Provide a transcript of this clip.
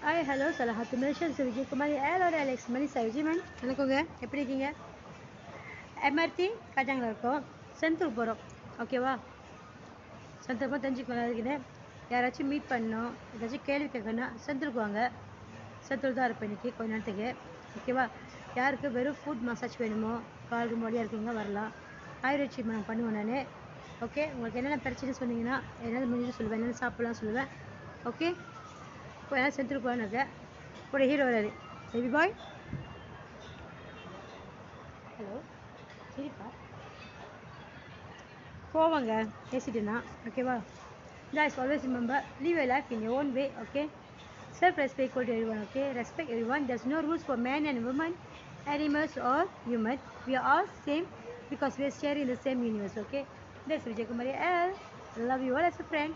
Hi hello சலஹாத்து mission Vijay குமாரி ஏலோட Alex மணி sir Vijay ma'am வணக்கங்க. எப்படி இருக்கீங்க? எம்ஆர்டி காட்டாங்களா இருக்கோம். செந்தூர் போகிறோம். ஓகேவா? செந்தூர் போய் தெரிஞ்சுக்கலாம் இருக்குது. யாராச்சும் மீட் பண்ணணும், ஏதாச்சும் கேள்வி கேட்கணும்னா செந்தூருக்கு வாங்க. செந்தூர் தான் இருப்பேன் இன்றைக்கி கொஞ்ச நேரத்துக்கு. ஓகேவா? யாருக்கு வெறும் ஃபுட் மசாஜ் வேணுமோ, கால் மொழியாக இருக்கீங்க வரலாம். ஆயுர்வேட் ட்ரீட்மெண்ட் பண்ணுவேன் நான். ஓகே, உங்களுக்கு என்னென்ன பிரச்சனை சொன்னீங்கன்னா என்னென்ன முடிஞ்சு சொல்லுவேன், என்னென்ன சாப்பிட்லாம் சொல்லுவேன். ஓகே, இப்போ என்ன சென்டருக்கு போகலான்னு இருக்கேன். ஒரு ஹீரோ வராரு. பேபி பாய், ஹலோ சரிப்பா போவாங்க பேசிட்டுனா. ஓகேவா? guys, always remember, live your life in your own way. Okay, self-respect equal to everyone. Okay, respect everyone. There's no rules for men and women, animals or human. We are all same because we are sharing the same universe. Okay, that's Vijay Kumari L. Love you all as a friend.